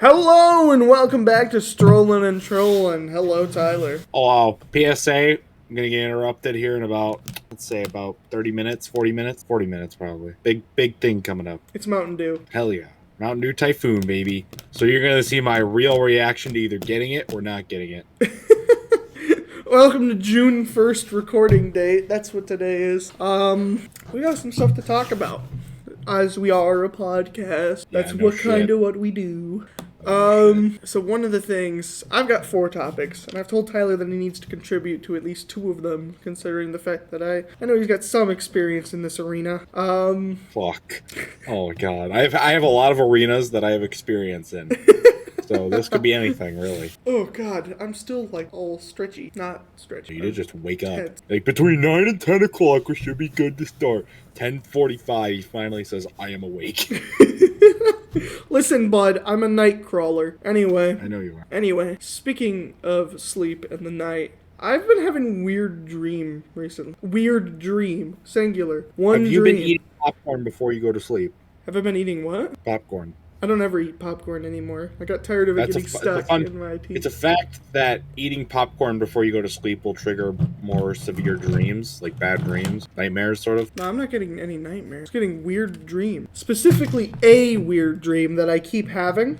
Hello and welcome back to Strollin and Trollin. Hello, Tyler. Oh, PSA. I'm gonna get interrupted here in about, let's say, about 30 minutes, 40 minutes, 40 minutes probably. Big thing coming up. It's Mountain Dew. Hell yeah, Mountain Dew Typhoon, baby. So you're gonna see my real reaction to either getting it or not getting it. Welcome to June 1st recording date. That's what today is. We got some stuff to talk about. As we are a podcast. That's what we do. So one of the things, I've got 4 topics, and I've told Tyler that he needs to contribute to at least 2 of them, considering the fact that I know he's got some experience in this arena. Fuck. Oh god. I have a lot of arenas that I have experience in. So this could be anything, really. Oh god, I'm still like all stretchy. Not stretchy. You did just wake up. Tense. Like between 9 and 10 o'clock, we should be good to start. 10:45, he finally says, I am awake. Listen, bud, I'm a night crawler. Anyway. I know you are. Anyway, speaking of sleep and the night, I've been having weird dream recently. Weird dream. Singular. One dream. Have you been eating popcorn before you go to sleep? Have I been eating what? Popcorn. I don't ever eat popcorn anymore. I got tired of it getting stuck in my teeth. It's a fact that eating popcorn before you go to sleep will trigger more severe dreams, like bad dreams, nightmares, sort of. No, I'm not getting any nightmares. I'm getting weird dreams. Specifically, a weird dream that I keep having.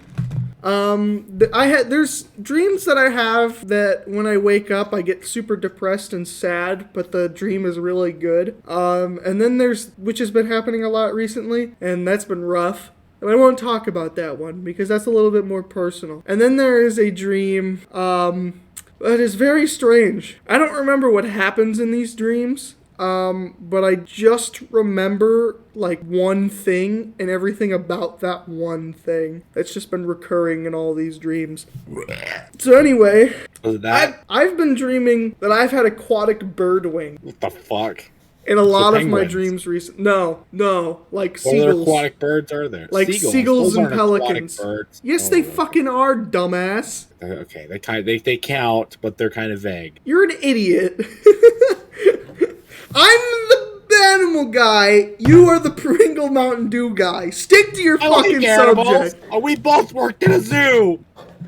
There's dreams that I have that when I wake up, I get super depressed and sad, but the dream is really good. And then there's, which has been happening a lot recently, and that's been rough. And I won't talk about that one because that's a little bit more personal. And then there is a dream, that is very strange. I don't remember what happens in these dreams. But I just remember like one thing and everything about that one thing that's just been recurring in all these dreams. So anyway, I've been dreaming that I've had aquatic bird wing. What the fuck? In a lot of my dreams recently. No, like seagulls. What other aquatic birds are there? Like seagulls and pelicans. Yes, they fucking are, dumbass. Okay, they count, but they're kind of vague. You're an idiot. I'm the animal guy. You are the Pringle Mountain Dew guy. Stick to your fucking subject. We both worked in a zoo.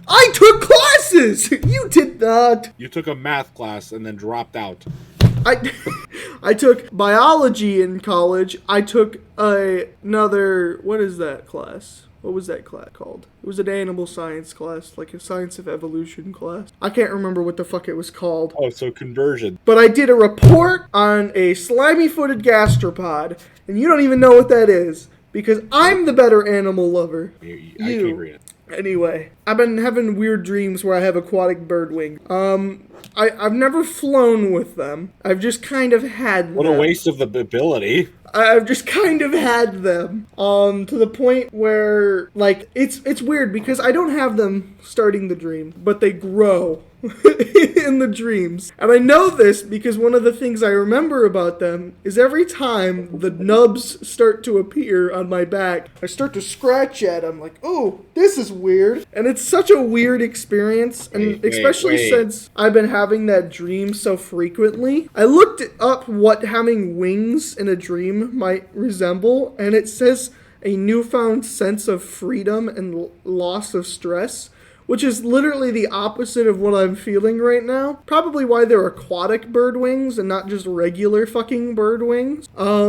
I took classes. You did not. You took a math class and then dropped out. I took biology in college. I took another, what is that class? What was that class called? It was an animal science class, like a science of evolution class. I can't remember what the fuck it was called. Oh, so conversion. But I did a report on a slimy-footed gastropod, and you don't even know what that is, because I'm the better animal lover. I can't read it. Anyway, I've been having weird dreams where I have aquatic bird wing. I've never flown with them. I've just kind of had them. What a waste of the ability. I've just kind of had them, to the point where, like, it's weird because I don't have them starting the dream, but they grow in the dreams. And I know this because one of the things I remember about them is every time the nubs start to appear on my back, I start to scratch at them like, oh, this is weird. And it's such a weird experience, and especially since I've been having that dream so frequently. I looked up what having wings in a dream might resemble, and it says a newfound sense of freedom and loss of stress, which is literally the opposite of what I'm feeling right now. Probably why they're aquatic bird wings and not just regular fucking bird wings. I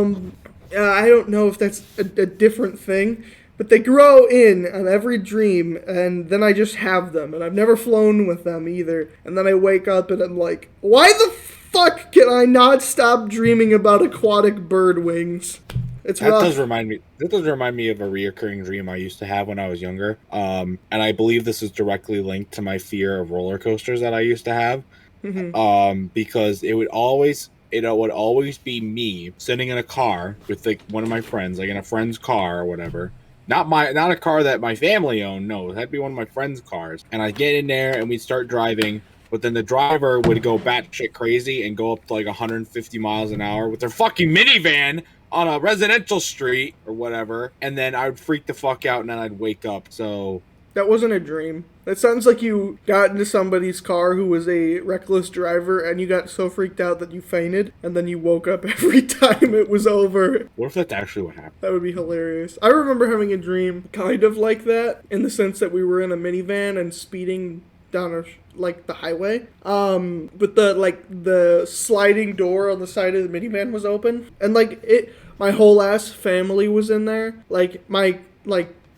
don't know if that's a different thing, but they grow in on every dream, and then I just have them, and I've never flown with them either. And then I wake up and I'm like, why the fuck can I not stop dreaming about aquatic bird wings? It's rough. That does remind me of a reoccurring dream I used to have when I was younger. And I believe this is directly linked to my fear of roller coasters that I used to have. Mm-hmm. Because it would always be me sitting in a car with like one of my friends, like in a friend's car or whatever. Not a car that my family owned. No, that'd be one of my friend's cars. And I'd get in there and we'd start driving. But then the driver would go batshit crazy and go up to like 150 miles an hour with their fucking minivan on a residential street or whatever. And then I would freak the fuck out and then I'd wake up. So That wasn't a dream. That sounds like you got into somebody's car who was a reckless driver and you got so freaked out that you fainted and then you woke up every time it was over. What if that's actually what happened? That would be hilarious. I remember having a dream kind of like that in the sense that we were in a minivan and speeding down the highway. But the sliding door on the side of the minivan was open and my whole ass family was in there. My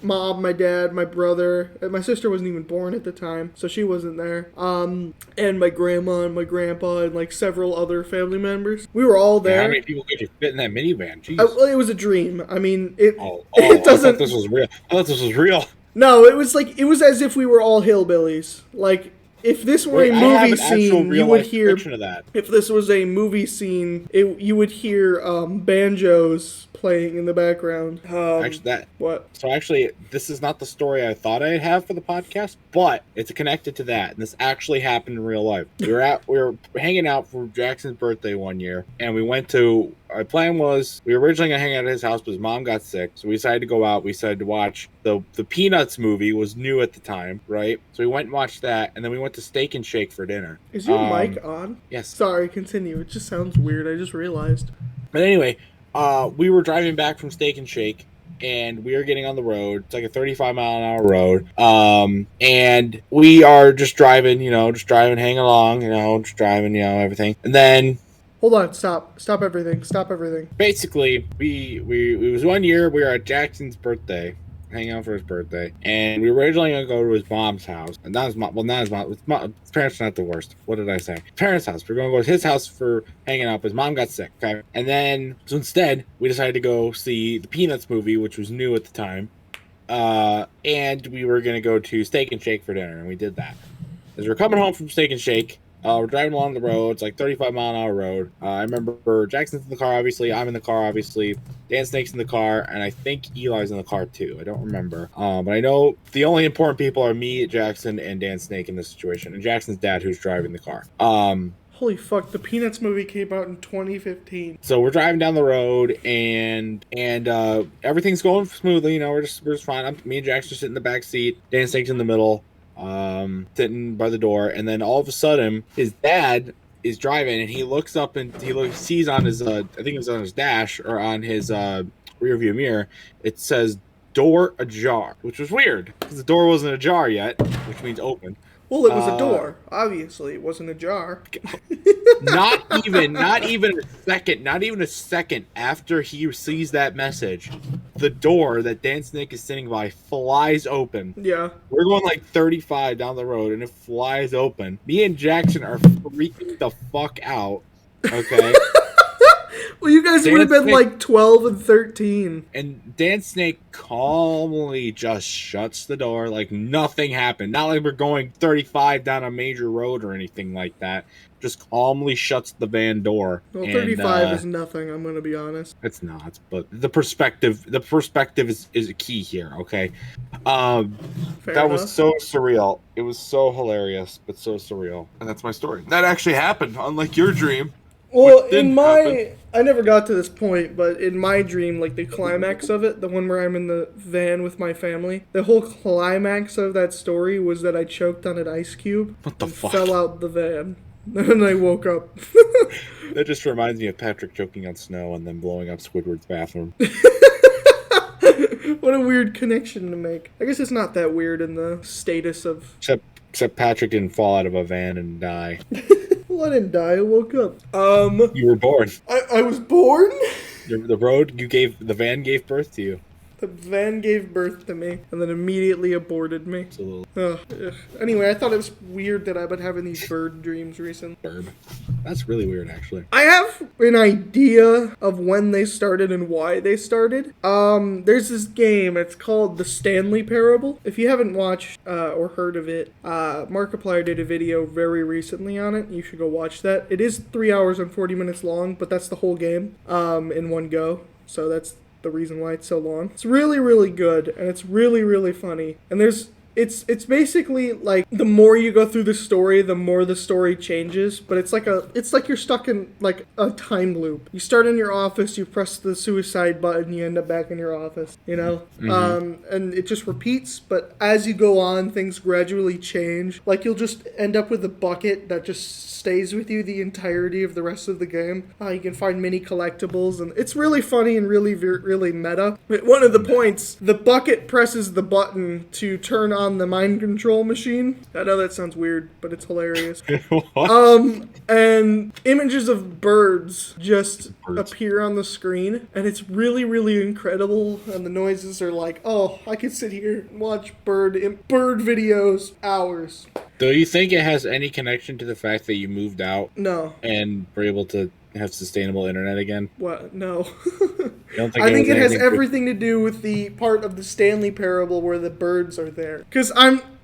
mom, my dad, my brother, and my sister wasn't even born at the time, so she wasn't there. And my grandma and my grandpa and several other family members. We were all there. How many people could you fit in that minivan? Jeez. Well, it was a dream. I mean, it I doesn't. thought this was real. I thought this was real. No, it was as if we were all hillbillies. If this were a movie scene, you would hear. Of that. If this was a movie scene, you would hear banjos playing in the background. What? So actually, this is not the story I thought I'd have for the podcast, but it's connected to that, and this actually happened in real life. We were hanging out for Jackson's birthday one year, and we went to. Our plan was we were originally gonna hang out at his house, but his mom got sick, so we decided to go out. We decided to watch the Peanuts movie. Was new at the time, right? So we went and watched that, and then we went to Steak and Shake for dinner. Is your mic on? Yes. Sorry, continue. It just sounds weird. I just realized. But anyway, we were driving back from Steak and Shake, and we are getting on the road. It's like a 35-mile-an-hour road. And we are just driving, hanging along, just driving, everything. And then... Hold on, stop everything. Basically, it was one year, we were at Jackson's birthday, hanging out for his birthday, and we were originally going to go to his mom's house. And not his mom, his parents are not the worst. What did I say? His parents' house. We were going to go to his house for hanging out, but his mom got sick, okay? And then, so instead, we decided to go see the Peanuts movie, which was new at the time, and we were going to go to Steak and Shake for dinner, and we did that. As we were coming home from Steak and Shake, we're driving along the road. It's like 35-mile-an-hour road. I remember Jackson's in the car, obviously. I'm in the car, obviously. Dan Snake's in the car, and I think Eli's in the car, too. I don't remember. But I know the only important people are me, Jackson, and Dan Snake in this situation. And Jackson's dad, who's driving the car. Holy fuck, the Peanuts movie came out in 2015. So we're driving down the road, and everything's going smoothly. We're just fine. Me and Jackson sit in the back seat. Dan Snake's in the middle. Sitting by the door, and then all of a sudden his dad is driving, and he looks up and sees on his I think it was on his dash or on his rear view mirror, it says door ajar, which was weird because the door wasn't ajar yet, which means open. Well, it was a door. Obviously, it wasn't ajar. Not even a second after he sees that message, the door that Dan Snake is sitting by flies open. Yeah. We're going like 35 down the road, and it flies open. Me and Jackson are freaking the fuck out. Okay. Well, you guys would have been like 12 and 13. And Dan Snake calmly just shuts the door like nothing happened. Not like we're going 35 down a major road or anything like that. Just calmly shuts the van door. Well, 35 is nothing, I'm going to be honest. It's not, but the perspective is a key here, okay? That was so surreal. It was so hilarious, but so surreal. And that's my story. That actually happened, unlike your dream. Well, I never got to this point, but in my dream, like the climax of it, the one where I'm in the van with my family, the whole climax of that story was that I choked on an ice cube and fell out the van. And I woke up. That just reminds me of Patrick choking on snow and then blowing up Squidward's bathroom. What a weird connection to make. I guess it's not that weird in the status of... Except Patrick didn't fall out of a van and die. Well, I didn't die. I woke up. You were born. I was born? The van gave birth to you. The van gave birth to me and then immediately aborted me. Absolutely. Anyway, I thought it was weird that I've been having these bird dreams recently. Bird. That's really weird, actually. I have an idea of when they started and why they started. There's this game. It's called The Stanley Parable. If you haven't watched or heard of it, Markiplier did a video very recently on it. You should go watch that. It is 3 hours and 40 minutes long, but that's the whole game in one go. So that's the reason why it's so long. It's really, really good, and it's really, really funny. And there's it's basically like the more you go through the story, the more the story changes. But it's like you're stuck in like a time loop. You start in your office, you press the suicide button, you end up back in your office. You know, and it just repeats. But as you go on, things gradually change. Like you'll just end up with a bucket that just stays with you the entirety of the rest of the game. You can find mini collectibles, and it's really funny and really meta. But one of the points, the bucket presses the button to turn on the mind control machine. I know that sounds weird, but it's hilarious. And images of birds just appear on the screen, and it's really incredible. And the noises are like, oh, I could sit here and watch bird videos hours. Do you think it has any connection to the fact that you moved out? No. And were able to have sustainable internet again? What? No. I think it has everything to do with the part of the Stanley Parable where the birds are there. Because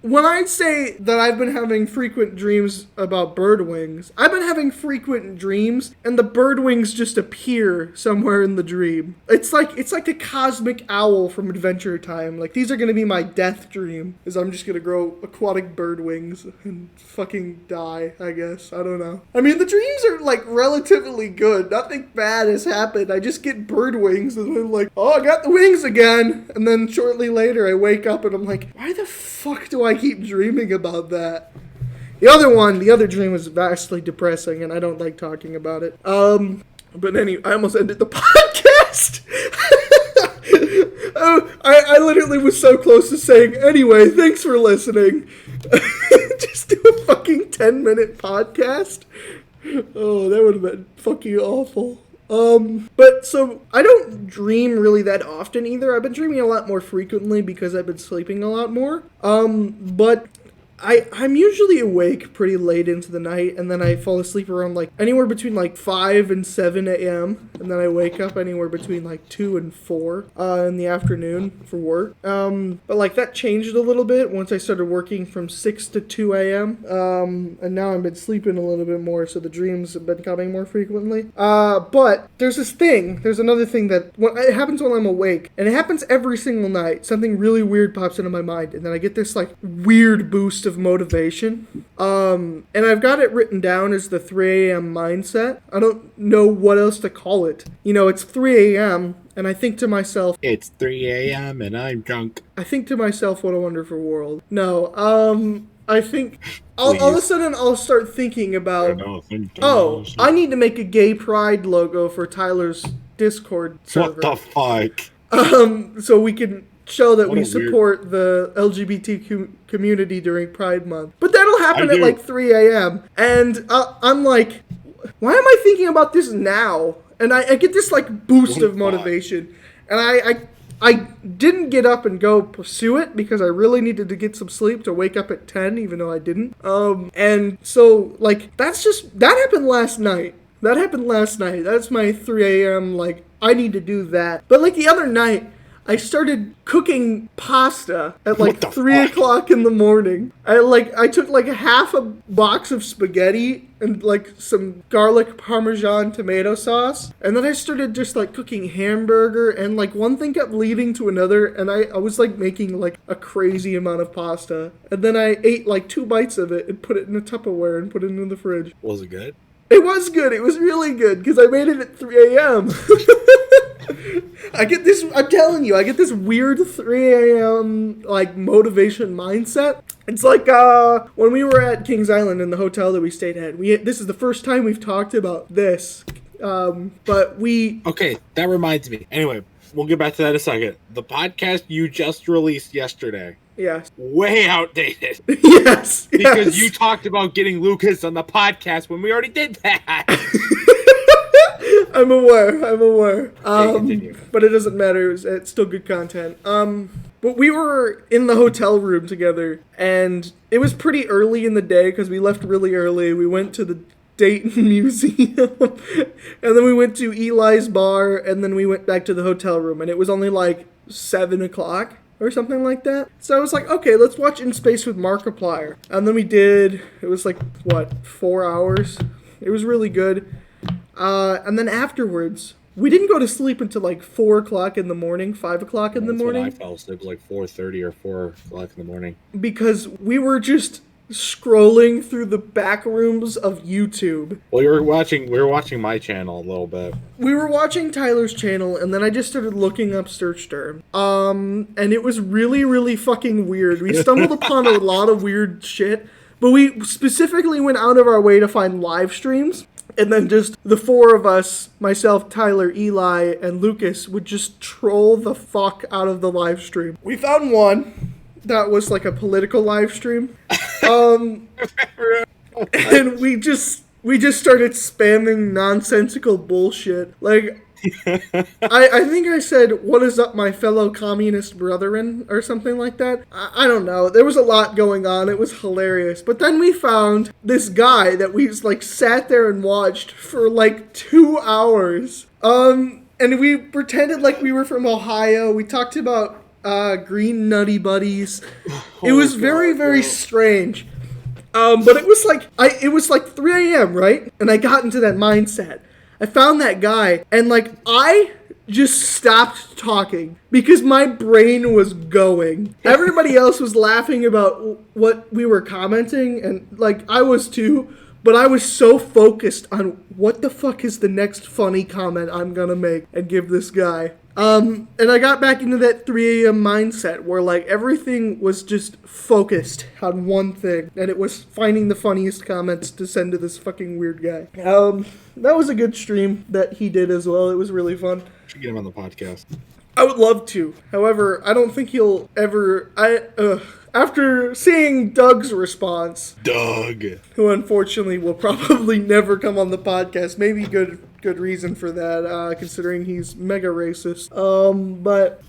when I say that I've been having frequent dreams about bird wings, I've been having frequent dreams, and the bird wings just appear somewhere in the dream. It's like a cosmic owl from Adventure Time. Like, these are going to be my death dream, is I'm just going to grow aquatic bird wings and fucking die, I guess. I don't know. I mean, the dreams are, like, relatively good. Nothing bad has happened. I just get bird wings, and I'm like, oh, I got the wings again. And then shortly later, I wake up, and I'm like, why the fuck do I keep dreaming about that? The other dream was vastly depressing, and I don't like talking about it. But anyway, I almost ended the podcast. I literally was so close to saying, anyway, thanks for listening. Just do a fucking 10-minute podcast. Oh, that would have been fucking awful. But so I don't dream really that often either. I've been dreaming a lot more frequently because I've been sleeping a lot more. But I'm usually awake pretty late into the night, and then I fall asleep around like anywhere between like 5 and 7 a.m. and then I wake up anywhere between like 2 and 4 in the afternoon for work. But like that changed a little bit once I started working from 6 to 2 a.m. And now I've been sleeping a little bit more, so the dreams have been coming more frequently. But there's another thing that it happens while I'm awake, and it happens every single night. Something really weird pops into my mind, and then I get this like weird boost of motivation. And I've got it written down as the 3 a.m. mindset. I don't know what else to call it. You know, it's 3 a.m. and I think to myself, it's 3 a.m. and I'm drunk. I think to myself, what a wonderful world. No, I think all of a sudden I'll start thinking about, I need to make a gay pride logo for Tyler's Discord server. What the fuck? So we can show that we support the LGBT community during Pride Month. But that'll happen at like 3 a.m. And I'm like, why am I thinking about this now? And I get this like boost of motivation. And I didn't get up and go pursue it because I really needed to get some sleep to wake up at 10, even though I didn't. And so like that happened last night. That's my 3 a.m. like, I need to do that. But like the other night, I started cooking pasta at like 3 o'clock in the morning. I took like half a box of spaghetti and like some garlic Parmesan tomato sauce. And then I started just like cooking hamburger, and like one thing kept leading to another, and I was like making like a crazy amount of pasta. And then I ate like 2 bites of it and put it in a Tupperware and put it in the fridge. Was it good? It was good. It was really good because I made it at 3 a.m. I'm telling you, I get this weird 3 a.m. like motivation mindset. It's like when we were at Kings Island in the hotel that we stayed at. This is the first time we've talked about this. But we... Okay, that reminds me. Anyway, we'll get back to that in a second. The podcast you just released yesterday. Yes. Way outdated. Yes. Because you talked about getting Lucas on the podcast when we already did that. I'm aware. But it doesn't matter. It's still good content. But we were in the hotel room together, and it was pretty early in the day because we left really early. We went to the Dayton Museum, and then we went to Eli's bar, and then we went back to the hotel room, and it was only like 7 o'clock. Or something like that. So I was like, okay, let's watch In Space with Markiplier. And then we did. It was like, 4 hours? It was really good. And then afterwards, We didn't go to sleep until like 4 o'clock in the morning, 5 o'clock in the That's when I morning, fell asleep. It was like 4:30 or 4 o'clock in the morning. because we were just scrolling through the back rooms of YouTube. Well, we were watching my channel a little bit. We were watching Tyler's channel, and then I just started looking up search term. And it was really, really fucking weird. We stumbled upon a lot of weird shit, but we specifically went out of our way to find live streams. And then just the four of us, myself, Tyler, Eli, and Lucas, would just troll the fuck out of the live stream. We found one that was like a political live stream. And we just started spamming nonsensical bullshit. Like, I think I said, "What is up, my fellow communist brethren?" or something like that. I don't know. There was a lot going on. It was hilarious. But then we found this guy that we like sat there and watched for like 2 hours. And we pretended like we were from Ohio. We talked about green nutty buddies. It was very, very strange. But it was like 3 a.m., right? And I got into that mindset. I found that guy, and like I just stopped talking because my brain was going. Everybody else was laughing about what we were commenting, and like I was too, but I was so focused on what the fuck is the next funny comment I'm gonna make and give this guy. And I got back into that 3 a.m. mindset where like everything was just focused on one thing, and it was finding the funniest comments to send to this fucking weird guy. That was a good stream that he did as well. It was really fun. Should get him on the podcast. I would love to. However, I don't think he'll ever. After seeing Doug's response, Doug, who unfortunately will probably never come on the podcast, maybe good reason for that, considering he's mega racist. But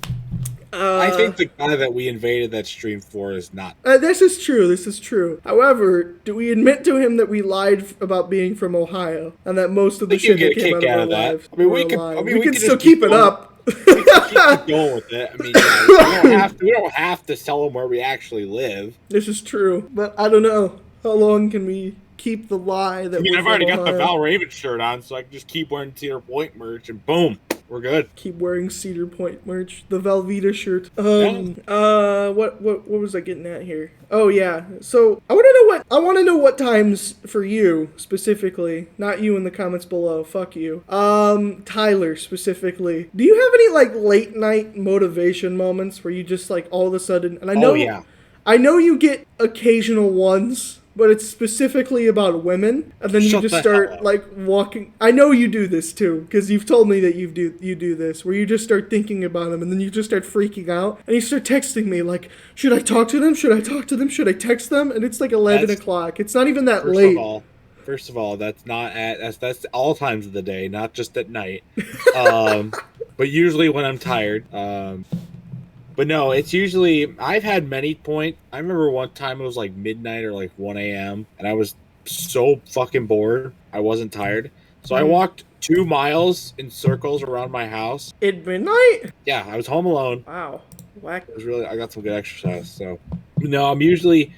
I think the guy that we invaded that stream for is not. This is true. However, do we admit to him that we lied about being from Ohio and that most of the shit that came out of our lives? We can still keep it up. We can keep going with it. I mean, yeah, we don't have to tell them where we actually live. This is true, but I don't know how long can we keep the lie that. I mean, I've already got the Val Raven shirt on, so I can just keep wearing Cedar Point merch, and boom, we're good. Keep wearing Cedar Point merch, the Velveeta shirt. What was I getting at here? Oh yeah. So I want to know what times for you specifically, not you in the comments below. Fuck you. Tyler specifically. Do you have any like late night motivation moments where you just like all of a sudden? And I know you get occasional ones, but it's specifically about women, and then you just start like walking. I know you do this too, because you've told me that you do this, where you just start thinking about them, and then you just start freaking out, and you start texting me like, should I talk to them? Should I talk to them? Should I text them? And it's like 11 o'clock. It's not even that late. First of all, that's not that's all times of the day, not just at night. But usually when I'm tired. But no, it's usually, I've had many points. I remember one time it was like midnight or like 1 a.m. and I was so fucking bored. I wasn't tired. So I walked 2 miles in circles around my house. At midnight? Yeah, I was home alone. Wow. Whack. It was really, I got some good exercise. So, no, I'm usually,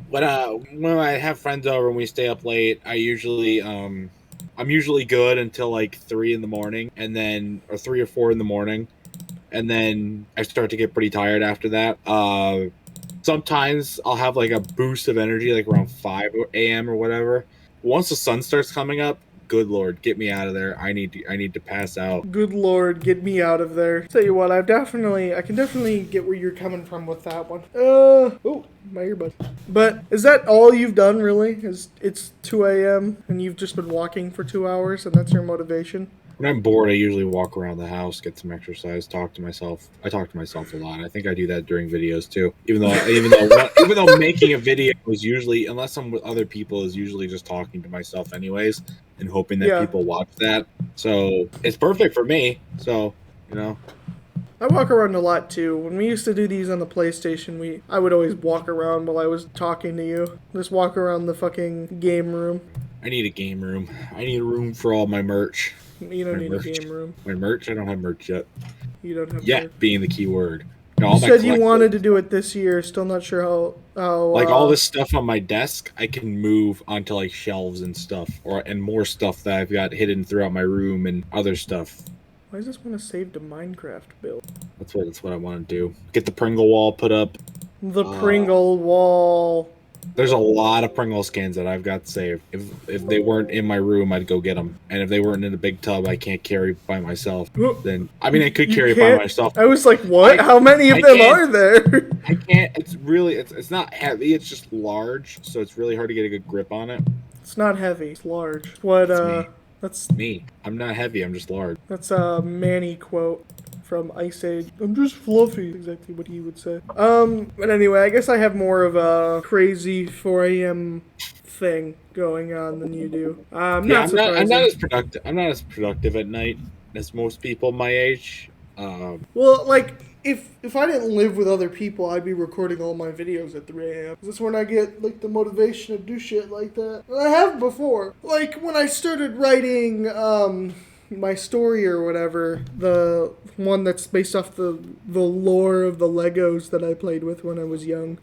when I have friends over and we stay up late, I'm usually good until like 3 in the morning, and then, or 3 or 4 in the morning. And then I start to get pretty tired after that. Sometimes I'll have like a boost of energy like around 5 a.m. or whatever. Once the sun starts coming up, good Lord, get me out of there. I need to pass out. Good Lord, get me out of there. Tell you what, I can definitely get where you're coming from with that one. Oh, my earbud. But is that all you've done really? It's 2 a.m. and you've just been walking for 2 hours and that's your motivation? When I'm bored, I usually walk around the house, get some exercise, talk to myself. I talk to myself a lot. I think I do that during videos too. Even though making a video is usually, unless I'm with other people, is usually just talking to myself anyways and hoping that people watch that. So it's perfect for me. So, I walk around a lot too. When we used to do these on the PlayStation, I would always walk around while I was talking to you. Just walk around the fucking game room. I need a game room. I need a room for all my merch. You don't need a game room. My merch? I don't have merch yet. You don't have yet merch? Being the key word. You said you wanted to do it this year. Still not sure how like all this stuff on my desk, I can move onto like shelves and stuff, and more stuff that I've got hidden throughout my room and other stuff. Why does this want to save to Minecraft build? That's what I want to do. Get the Pringle wall put up. The Pringle wall. There's a lot of Pringle skins that I've got saved. If they weren't in my room, I'd go get them. And if they weren't in a big tub I can't carry by myself, then I mean I could carry it by myself. I was like, what? How many of them are there? I can't. It's really it's not heavy. It's just large, so it's really hard to get a good grip on it. It's not heavy. It's large. What? That's me. I'm not heavy. I'm just large. That's a Manny quote from Ice Age. I'm just fluffy. Exactly what he would say. But anyway, I guess I have more of a crazy 4 a.m. thing going on than you do. I'm not as productive. I'm not as productive at night as most people my age. Well, like, if I didn't live with other people, I'd be recording all my videos at 3 a.m. That's when I get, like, the motivation to do shit like that. And I have before. Like, when I started writing, my story or whatever, the one that's based off the lore of the Legos that I played with when I was young.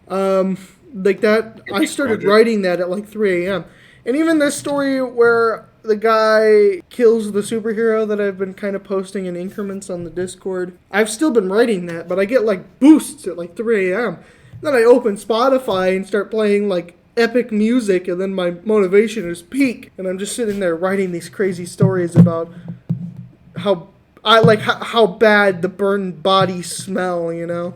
Like that, I started writing that at like 3 a.m. And even this story where the guy kills the superhero that I've been kind of posting in increments on the Discord, I've still been writing that, but I get like boosts at like 3 a.m. Then I open Spotify and start playing like epic music, and then my motivation is peak, and I'm just sitting there writing these crazy stories about how bad the burned bodies smell, you know?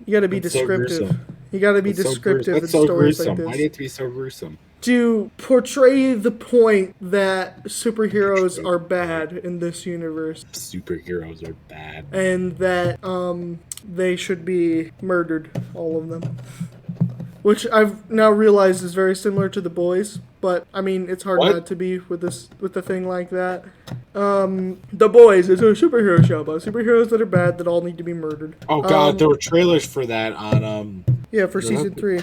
You gotta be descriptive. You gotta be descriptive in stories like this. Why do you have to be so gruesome? To portray the point that superheroes are bad in this universe. Superheroes are bad. And that they should be murdered, all of them. Which I've now realized is very similar to The Boys, but I mean it's hard not to be with a thing like that. The Boys is a superhero show about superheroes that are bad that all need to be murdered. Oh god, there were trailers for that on yeah, for season 3.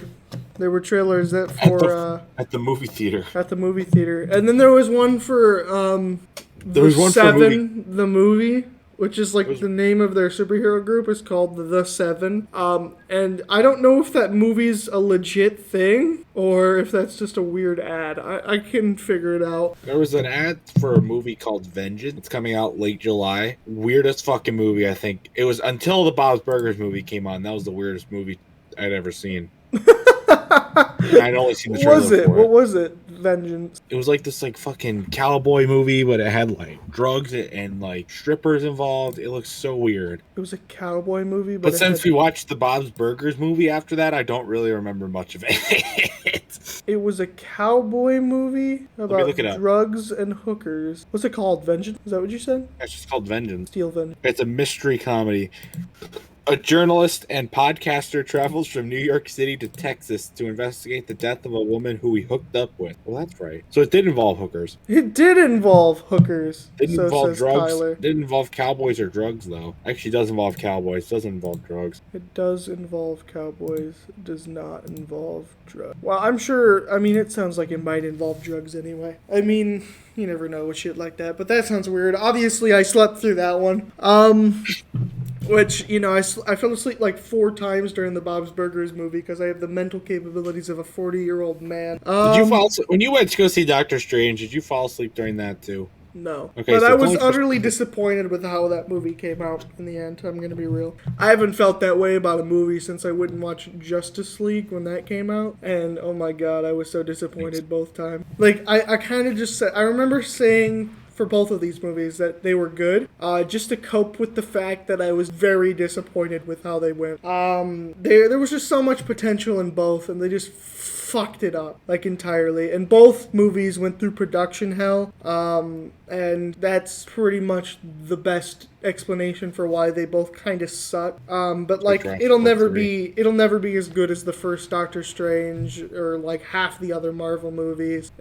There were trailers that for at the movie theater. At the movie theater, and then there was one for there was one Seven, for the movie. Which is like the name of their superhero group is called The Seven. And I don't know if that movie's a legit thing or if that's just a weird ad. I can figure it out. There was an ad for a movie called Vengeance. It's coming out late July. Weirdest fucking movie, I think. It was until the Bob's Burgers movie came on. That was the weirdest movie I'd ever seen. I'd only seen the trailer for it. What was it? Vengeance. It was like this like fucking cowboy movie, but it had like drugs and like strippers involved. It looks so weird. It was a cowboy movie, but since we watched the Bob's Burgers movie after that, I don't really remember much of it. It was a cowboy movie about drugs and hookers. What's it called? Vengeance? Is that what you said? It's just called Vengeance. Steel Vengeance. It's a mystery comedy. A journalist and podcaster travels from New York City to Texas to investigate the death of a woman who he hooked up with. Well, that's right. So it did involve hookers. It did involve hookers. It didn't involve drugs. It didn't involve cowboys or drugs, though. Actually, it does involve cowboys. It doesn't involve drugs. It does involve cowboys. It does not involve drugs. Well, I'm sure. I mean, it sounds like it might involve drugs anyway. I mean, you never know with shit like that. But that sounds weird. Obviously, I slept through that one. Which, you know, I fell asleep like 4 times during the Bob's Burgers movie because I have the mental capabilities of a 40-year-old man. Did you fall asleep? When you went to go see Doctor Strange, did you fall asleep during that too? No. Okay, but I was utterly disappointed with how that movie came out in the end. I'm going to be real. I haven't felt that way about a movie since I wouldn't watch Justice League when that came out. And, oh my god, I was so disappointed both times. Like, I kind of just said... I remember saying... for both of these movies that they were good, just to cope with the fact that I was very disappointed with how they went. There was just so much potential in both, and they just fucked it up, like, entirely. And both movies went through production hell, and that's pretty much the best explanation for why they both kind of suck. But, like, it'll never be as good as the first Doctor Strange, or, like, half the other Marvel movies.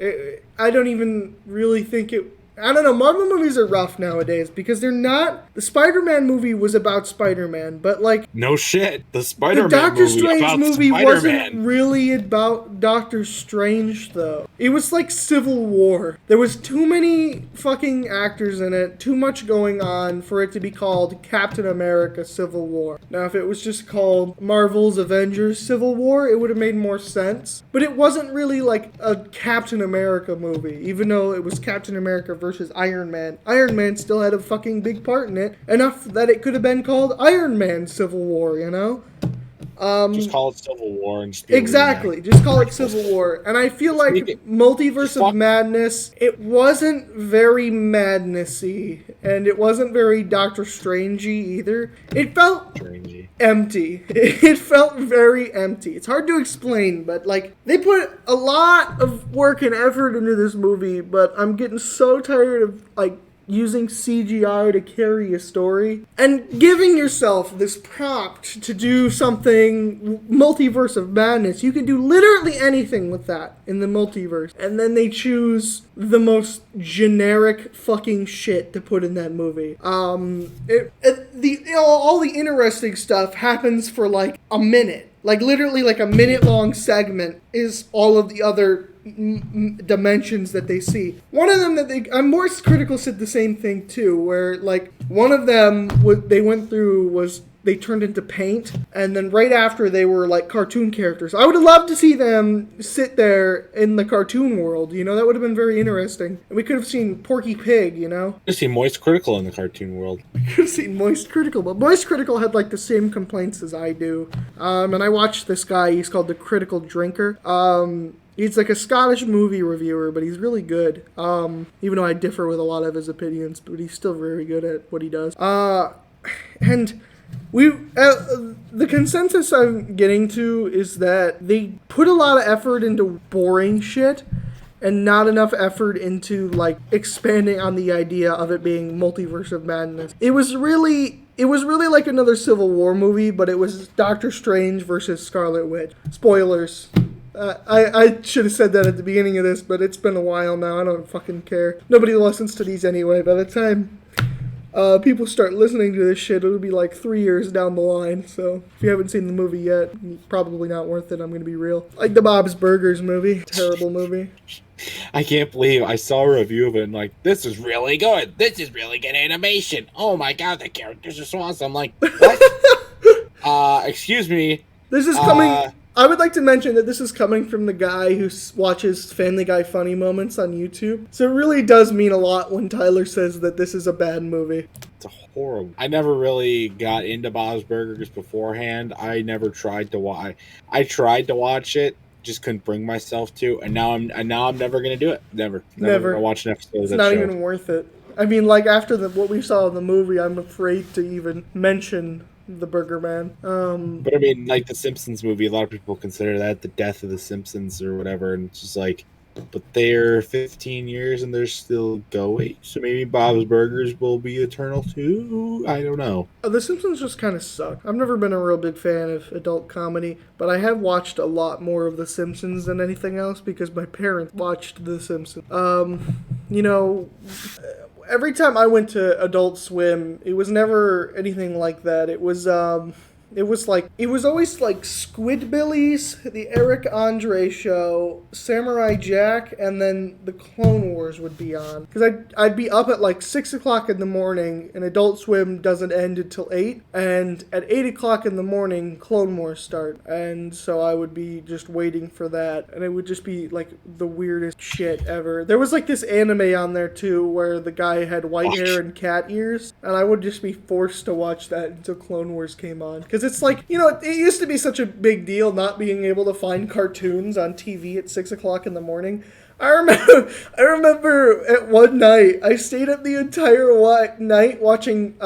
I don't even really think it... I don't know, Marvel movies are rough nowadays because they're not... The Spider-Man movie was about Spider-Man, but like... No shit, the Spider-Man Doctor Strange movie wasn't really about Doctor Strange, though. It was like Civil War. There was too many fucking actors in it, too much going on for it to be called Captain America Civil War. Now, if it was just called Marvel's Avengers Civil War, it would have made more sense. But it wasn't really like a Captain America movie, even though it was Captain America versus Iron Man. Iron Man still had a fucking big part in it, enough that it could have been called Iron Man Civil War, you know? Just call it Civil War and just be Exactly. Just call it Civil War. And I feel like Multiverse of Madness, it wasn't very madnessy, and it wasn't very Doctor Strangey either. It felt empty. It felt very empty. It's hard to explain, but like they put a lot of work and effort into this movie, but I'm getting so tired of like using CGI to carry a story and giving yourself this prompt to do something Multiverse of Madness. You can do literally anything with that in the multiverse, and then they choose the most generic fucking shit to put in that movie. All the interesting stuff happens for like a minute. Like literally like a minute long segment is all of the other dimensions that they see. One of them that more critical said the same thing too, where like one of them what they went through was they turned into paint, and then right after they were like cartoon characters. I would have loved to see them sit there in the cartoon world, you know, that would have been very interesting. And we could have seen Porky Pig, you know. Could have seen Moist Critical in the cartoon world. We could have seen Moist Critical, but Moist Critical had like the same complaints as I do. And I watched this guy, he's called The Critical Drinker. He's like a Scottish movie reviewer, but he's really good. Even though I differ with a lot of his opinions, but he's still very good at what he does. And the consensus I'm getting to is that they put a lot of effort into boring shit and not enough effort into like expanding on the idea of it being Multiverse of Madness. It was really like another Civil War movie, but it was Doctor Strange versus Scarlet Witch. Spoilers. I should have said that at the beginning of this, but it's been a while now. I don't fucking care. Nobody listens to these anyway. By the time people start listening to this shit, it'll be like 3 years down the line. So if you haven't seen the movie yet, probably not worth it. I'm going to be real. Like the Bob's Burgers movie. Terrible movie. I can't believe I saw a review of it and like, this is really good. This is really good animation. Oh my god, the characters are so awesome. I'm like, what? Excuse me. This is coming... I would like to mention that this is coming from the guy who watches Family Guy funny moments on YouTube. So it really does mean a lot when Tyler says that this is a bad movie. It's horrible. I never really got into Bob's Burgers beforehand. I never tried to watch. I tried to watch it, just couldn't bring myself to. And now I'm never gonna do it. Never. I watch an episode of that show. It's not even worth it. I mean, like after what we saw in the movie, I'm afraid to even mention the Burger Man. But I mean, like the Simpsons movie, a lot of people consider that the death of the Simpsons or whatever, and it's just like, but they're 15 years and they're still going, so maybe Bob's Burgers will be eternal too? I don't know. The Simpsons just kind of suck. I've never been a real big fan of adult comedy, but I have watched a lot more of The Simpsons than anything else because my parents watched The Simpsons. You know... Every time I went to Adult Swim, it was never anything like that. It was always like Squidbillies, the Eric Andre Show, Samurai Jack, and then the Clone Wars would be on. Because I'd be up at like 6 o'clock in the morning, and Adult Swim doesn't end until 8, and at 8 o'clock in the morning, Clone Wars start. And so I would be just waiting for that, and it would just be like the weirdest shit ever. There was like this anime on there too, where the guy had white hair and cat ears, and I would just be forced to watch that until Clone Wars came on. Because it's like, you know, it used to be such a big deal not being able to find cartoons on TV at 6 o'clock in the morning. I remember at one night, I stayed up the entire night watching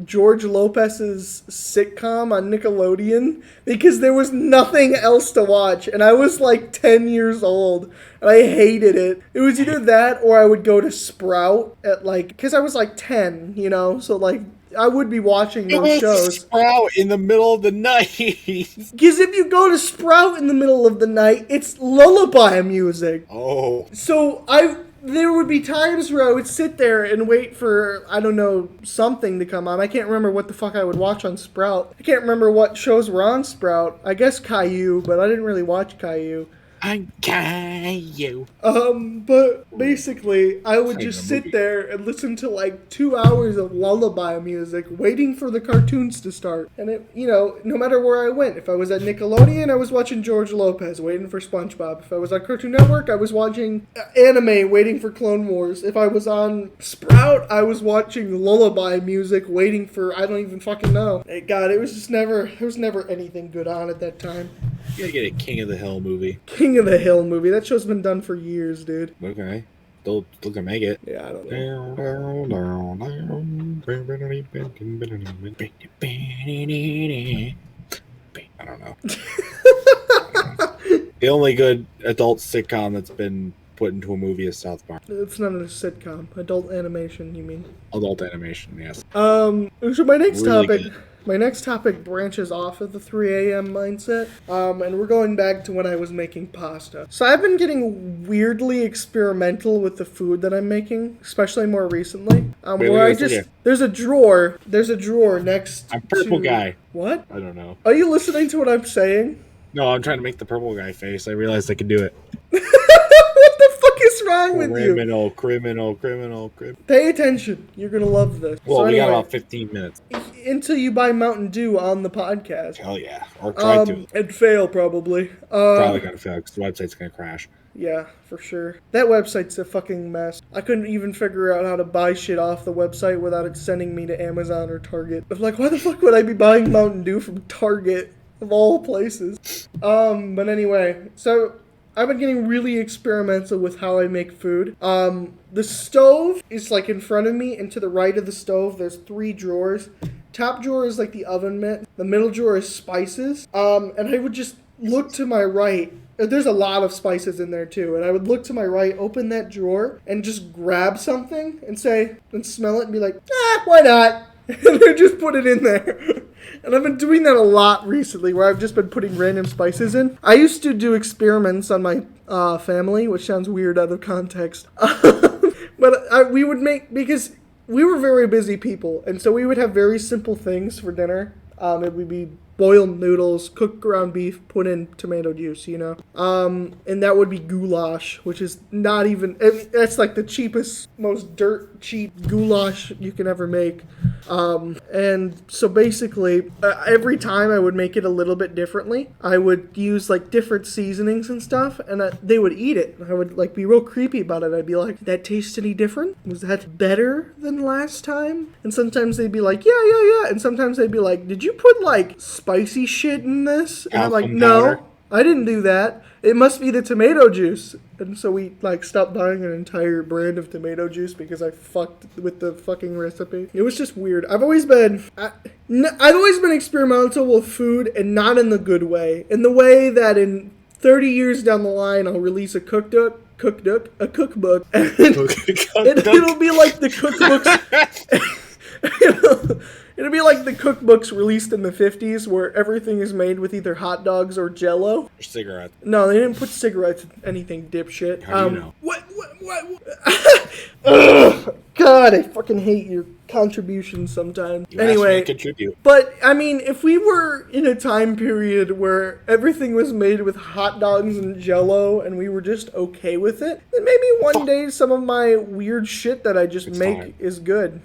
George Lopez's sitcom on Nickelodeon because there was nothing else to watch, and I was like 10 years old, and I hated it. It was either that or I would go to Sprout at like, because I was like 10, you know, so like, I would be watching those shows. Sprout in the middle of the night. Because if you go to Sprout in the middle of the night, it's lullaby music. Oh. So there would be times where I would sit there and wait for, I don't know, something to come on. I can't remember what the fuck I would watch on Sprout. I can't remember what shows were on Sprout. I guess Caillou, but I didn't really watch Caillou. I'm Caillou. But basically, I would Not even just a sit movie. there and listen to like 2 hours of lullaby music, waiting for the cartoons to start. And it, no matter where I went, if I was at Nickelodeon, I was watching George Lopez, waiting for SpongeBob. If I was on Cartoon Network, I was watching anime, waiting for Clone Wars. If I was on Sprout, I was watching lullaby music, waiting for I don't even fucking know. God, it was just never. There was never anything good on at that time. You gotta get a King of the Hill movie. King of the Hill movie. That show's been done for years, dude. Okay. Still can make it. Yeah, I don't know. I don't know. The only good adult sitcom that's been put into a movie is South Park. It's not a sitcom. Adult animation, you mean? Adult animation, yes. So my next Really topic. good. My next topic branches off of the 3 a.m. mindset, and we're going back to when I was making pasta. So I've been getting weirdly experimental with the food that I'm making, especially more recently. Where I just there's a drawer next. I'm purple to, guy. What? I don't know. Are you listening to what I'm saying? No, I'm trying to make the purple guy face. I realized I could do it. What the fuck is wrong with you? Criminal. Pay attention. You're gonna love this. Well, So we got anyway, about 15 minutes. until you buy Mountain Dew on the podcast. Hell yeah. Or try to. And fail probably. Probably gonna fail because the website's gonna crash. Yeah, for sure. That website's a fucking mess. I couldn't even figure out how to buy shit off the website without it sending me to Amazon or Target. I'm like, why the fuck would I be buying Mountain Dew from Target of all places? But anyway, so I've been getting really experimental with how I make food. The stove is like in front of me, and to the right of the stove, there's 3 drawers. Top drawer is like the oven mitt. The middle drawer is spices. And I would just look to my right. There's a lot of spices in there too. And I would look to my right, open that drawer, and just grab something and smell it and be like, why not? And then just put it in there. And I've been doing that a lot recently, where I've just been putting random spices in. I used to do experiments on my family, which sounds weird out of context. But we would make, because we were very busy people, and so we would have very simple things for dinner. It would be boiled noodles, cooked ground beef, put in tomato juice, and that would be goulash, which is not even, that's like the cheapest, most dirt cheap goulash you can ever make. And so basically, every time I would make it a little bit differently. I would use like different seasonings and stuff, and they would eat it. I would like be real creepy about it. I'd be like, "Did that taste any different? Was that better than last time?" And sometimes they'd be like, "Yeah." And sometimes they'd be like, "Did you put like spicy shit in this?" And I'm like, "No, powder? I didn't do that. It must be the tomato juice." And so we like stopped buying an entire brand of tomato juice because I fucked with the fucking recipe. It was just weird. I've always been experimental with food, and not in the good way. In the way that in 30 years down the line, I'll release a cookbook, and it'll be like the cookbooks. It'll be like the cookbooks released in the 50s, where everything is made with either hot dogs or Jell-O. Or cigarettes. No, they didn't put cigarettes in anything, dipshit. How do you know? What? Ugh, God, I fucking hate your contributions sometimes. You asked me Anyway, to contribute. but I mean, if we were in a time period where everything was made with hot dogs and Jell-O, and we were just okay with it, then maybe one day some of my weird shit that I just make is good.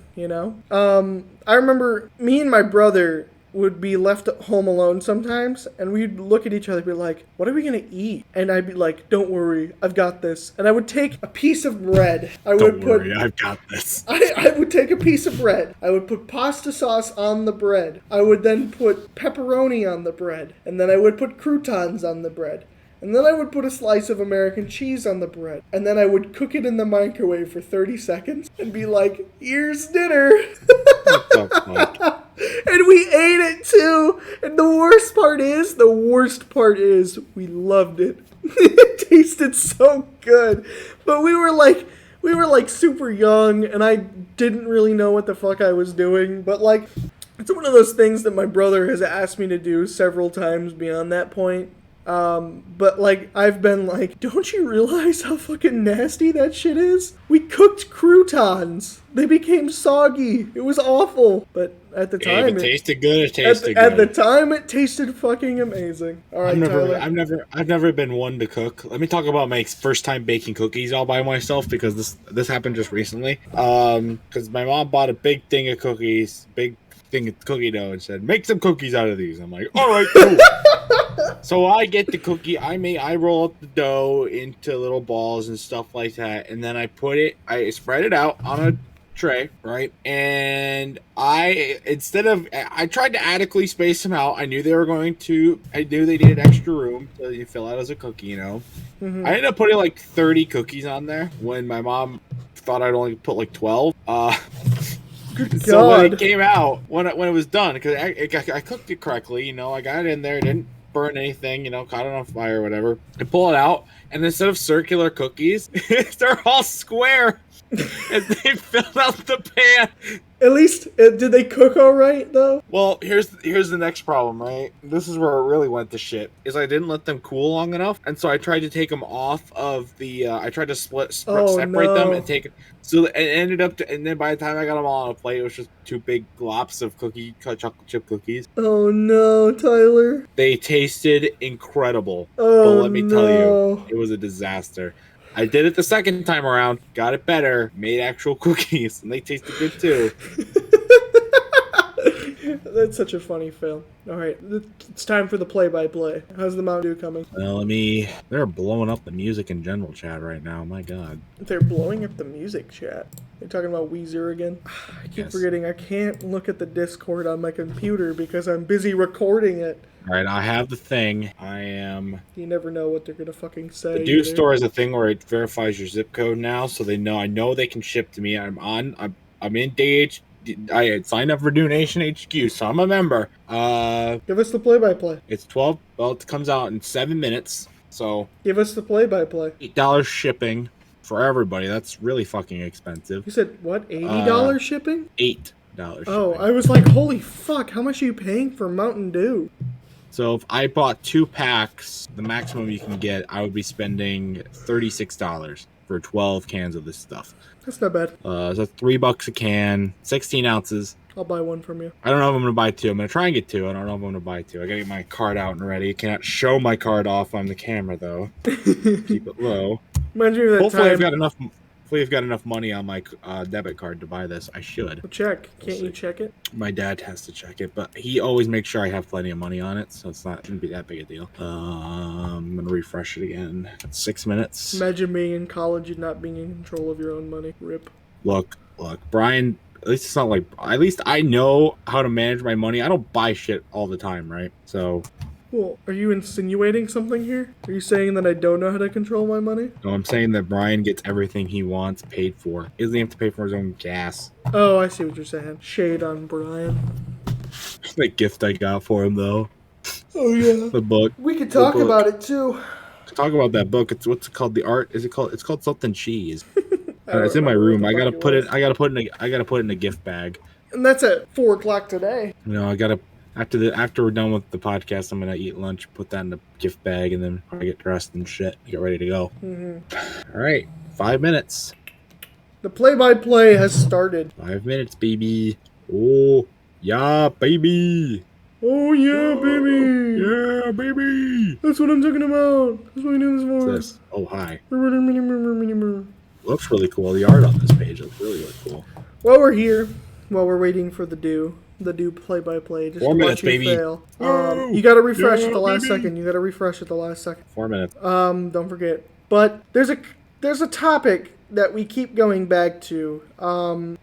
I remember me and my brother would be left at home alone sometimes, and we'd look at each other and be like, "What are we gonna eat?" And I'd be like, "Don't worry, I've got this." And I would take a piece of bread. Don't worry, I've got this. I would take a piece of bread. I would put pasta sauce on the bread. I would then put pepperoni on the bread. And then I would put croutons on the bread. And then I would put a slice of American cheese on the bread. And then I would cook it in the microwave for 30 seconds and be like, "Here's dinner." What the fuck? And we ate it too. And the worst part is, we loved it. It tasted so good. But we were like super young, and I didn't really know what the fuck I was doing. But it's one of those things that my brother has asked me to do several times beyond that point. But like, I've been like, don't you realize how fucking nasty that shit is? We cooked croutons. They became soggy. It was awful. But at the Hey, if time, it tasted good, it tasted at the good. time, it tasted fucking amazing. All right, Tyler. I've never been one to cook. Let me talk about my first time baking cookies all by myself because this happened just recently. Because my mom bought a big thing of cookies, big thing of cookie dough, and said, "Make some cookies out of these." I'm like, "All right, cool." So I get the cookie. I roll up the dough into little balls and stuff like that, and then I spread it out on a tray, right? And I tried to adequately space them out. I knew they needed extra room so you fill out as a cookie, you know. Mm-hmm. I ended up putting like 30 cookies on there when my mom thought I'd only put like 12. Good So when God. it came out, when it was done, because I cooked it correctly, you know, I got it in there, didn't burn anything, you know, caught it on fire or whatever. I pull it out, and instead of circular cookies, they're all square. As they filled out the pan. At least, did they cook all right though? Well, here's the next problem, right? This is where it really went to shit. Is I didn't let them cool long enough, and so I tried to take them off of the. I tried to separate them and take. So it ended up, and then by the time I got them all on a plate, it was just two big glops of chocolate chip cookies. Oh no, Tyler. They tasted incredible, Oh but let me tell you, no. it was a disaster. I did it the second time around, got it better, made actual cookies, and they tasted good too. That's such a funny fail. All right, it's time for the play-by-play. How's the Mountain Dew coming? Well, they're blowing up the music in general chat right now. My God. They're blowing up the music chat. They're talking about Weezer again. I keep forgetting I can't look at the Discord on my computer because I'm busy recording it. All right, I have the thing. I am. You never know what they're gonna fucking say. The Dew store is a thing where it verifies your zip code now, so they know. I know they can ship to me. I'm in DH. I had signed up for Dew Nation HQ, so I'm a member. Give us the play-by-play. It's 12. Well, it comes out in 7 minutes. So give us the play-by-play. $8 shipping for everybody. That's really fucking expensive. You said what? $80 shipping? $8. Oh, I was like, holy fuck! How much are you paying for Mountain Dew? So if I bought 2 packs, the maximum you can get, I would be spending $36 for 12 cans of this stuff. That's not bad. So that's $3 a can, 16 ounces. I'll buy one from you. I don't know if I'm going to buy 2. I'm going to try and get 2. I don't know if I'm going to buy 2. I got to get my card out and ready. I cannot show my card off on the camera, though. Keep it low. Reminds me of that Hopefully time. I've got enough money on my debit card to buy this. I should. Well, check. Can't you check it? My dad has to check it, but he always makes sure I have plenty of money on it, so shouldn't be that big a deal. I'm gonna refresh it again. It's 6 minutes. Imagine being in college and not being in control of your own money. Rip. Look, Brian. At least it's not like. At least I know how to manage my money. I don't buy shit all the time, right? So. Well, are you insinuating something here? Are you saying that I don't know how to control my money? No, I'm saying that Brian gets everything he wants paid for. He doesn't have to pay for his own gas. Oh, I see what you're saying. Shade on Brian. The gift I got for him, though. Oh, yeah. The book. We could talk about it, too. Talk about that book. What's it called? The art? Is it called? It's called something cheese. It's in my room. I gotta put it in a gift bag. And that's at 4 o'clock today. You know, I gotta. After we're done with the podcast, I'm gonna eat lunch, put that in the gift bag, and then I get dressed and shit, get ready to go. Mm-hmm. All right, 5 minutes. The play-by-play has started. 5 minutes, baby. Oh yeah, baby. Oh yeah, baby. Yeah, baby. That's what I'm talking about. That's what we do this for. What's this? Oh hi. Looks Looks really cool. The art on this page looks really cool. While we're here, while we're waiting for the Dew play-by-play, just 4 to minutes, watch you baby. fail. You gotta refresh at the last baby. second. You gotta refresh at the last second. 4 minutes. Don't forget. But there's a topic that we keep going back to.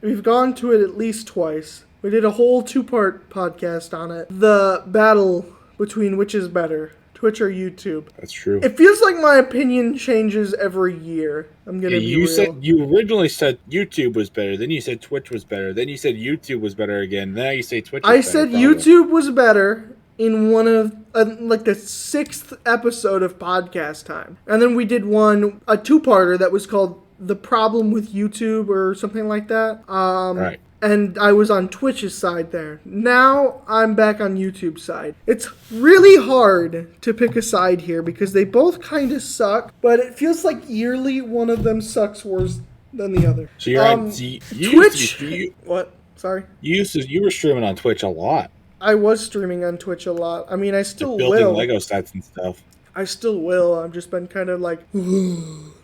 We've gone to it at least twice. We did a whole 2-part podcast on it. The battle between which is better, Twitch or YouTube. That's true. It feels like my opinion changes every year. I'm gonna be real. You originally said YouTube was better, then you said Twitch was better, then you said YouTube was better again, now you say Twitch was better. I said YouTube was better in one of like the 6th episode of podcast time, and then we did a 2-parter that was called The Problem with YouTube or something like that. Right. and I was on Twitch's side there. Now I'm back on YouTube's side. It's really hard to pick a side here because they both kind of suck, but it feels like yearly one of them sucks worse than the other. So you're on Twitch. What? Sorry. You were streaming on Twitch a lot. I was streaming on Twitch a lot. I mean, I still building will. Lego sets and stuff. I still will. I've just been kind of like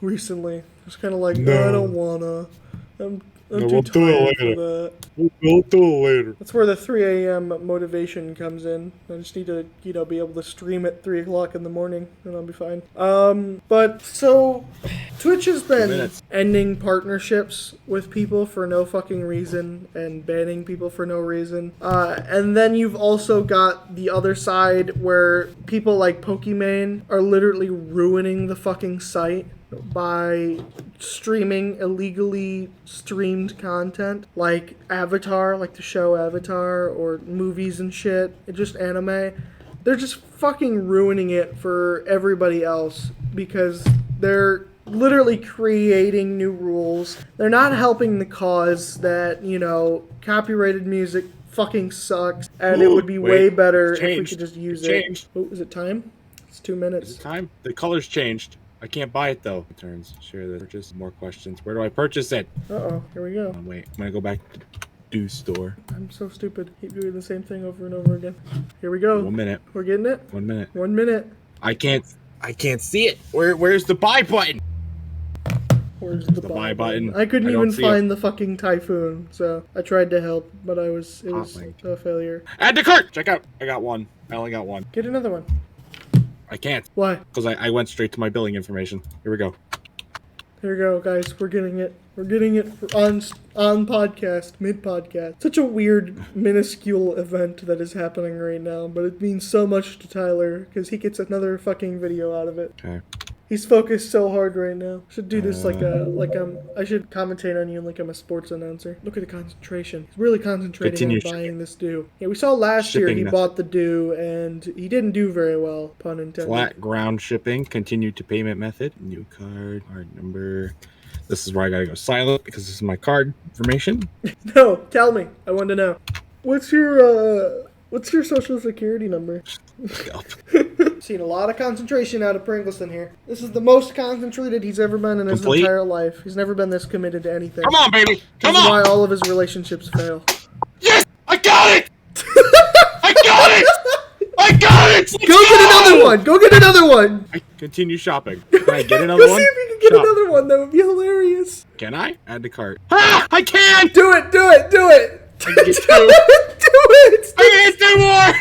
recently. Just kind of like, No. no, I don't wanna. I'm No, too we'll do it tired for later. that. We'll do it later. That's where the 3 a.m. motivation comes in. I just need to, be able to stream at 3 o'clock in the morning, and I'll be fine. But so Twitch has been ending partnerships with people for no fucking reason and banning people for no reason. And then you've also got the other side where people like Pokimane are literally ruining the fucking site by streaming illegally streamed content like Avatar, like the show Avatar, or movies and shit, just anime. They're just fucking ruining it for everybody else because they're literally creating new rules. They're not helping the cause that, copyrighted music fucking sucks, and it would be way better if we could just use it. Oh, is it time? It's 2 minutes. Is it time? The color's changed. I can't buy it though. Returns. Share the purchase. More questions. Where do I purchase it? Uh-oh. Here we go. Oh, wait. I'm gonna go back to do store. I'm so stupid. Keep doing the same thing over and over again. Here we go. 1 minute. We're getting it? 1 minute. 1 minute. I can't see it. Where's the buy button? Where's the buy button? I couldn't I don't even see find the fucking typhoon, so I tried to help, but it was a failure. Add to cart! Check out. I got one. I only got one. Get another one. I can't. Why? Because I went straight to my billing information. Here we go. Here we go, guys. We're getting it. We're getting it on podcast, mid-podcast. Such a weird, minuscule event that is happening right now, but it means so much to Tyler, because he gets another fucking video out of it. Okay. He's focused so hard right now. Should do this I should commentate on you like I'm a sports announcer. Look at the concentration. He's really concentrating on buying this do. Yeah, we saw last year he bought the do and he didn't do very well, pun intended. Flat ground shipping. Continue to payment method. New card number. This is where I gotta go silent because this is my card information. No, tell me. I want to know. What's your social security number? Seen a lot of concentration out of Pringleston here. This is the most concentrated he's ever been in his entire life. He's never been this committed to anything. Come on, baby! Come on! This is why all of his relationships fail. Yes! I got it! I got it! I got it! Go get another one! Go get another one! I continue shopping. Can I get another one? See if you can get another one. That would be hilarious. Can I? Add to cart. Ah! I can! Do it! Do it! Do it! I can get two. Do it! I can get 2 more!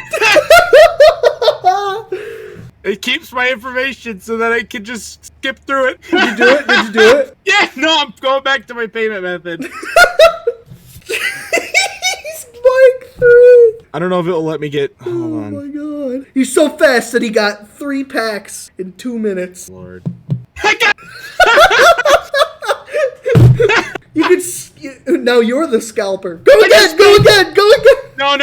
It keeps my information so that I can just skip through it. Did you do it? Did you do it? Yeah, no, I'm going back to my payment method. He's like 3. I don't know if it'll let me get. Hold on. Oh my god. He's so fast that he got 3 packs in 2 minutes. Lord. You could. Now you're the scalper. Go again! Go again! Go again! No.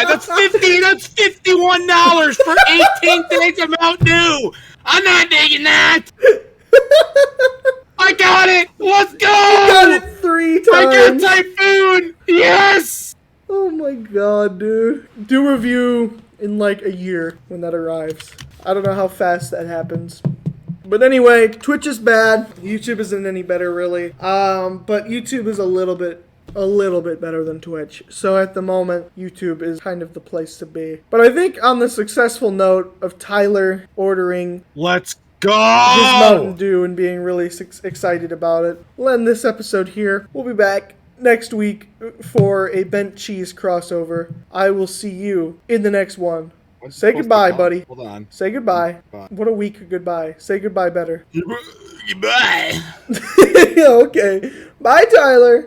That's That's $51 for 18 days of Mount Dew. I'm not taking that. I got it. Let's go. You got it 3 times. I got Typhoon. Yes. Oh my god, dude. Do review in like a year when that arrives. I don't know how fast that happens. But anyway, Twitch is bad. YouTube isn't any better, really. But YouTube is a little bit better than Twitch. So at the moment, YouTube is kind of the place to be. But I think on the successful note of Tyler ordering Let's go! his Mountain Dew and being really excited about it, we'll end this episode here. We'll be back next week for a bent cheese crossover. I will see you in the next one. Say goodbye, buddy. Hold on. Say goodbye. Bye. What a weak goodbye. Say goodbye better. Goodbye. Okay. Bye, Tyler.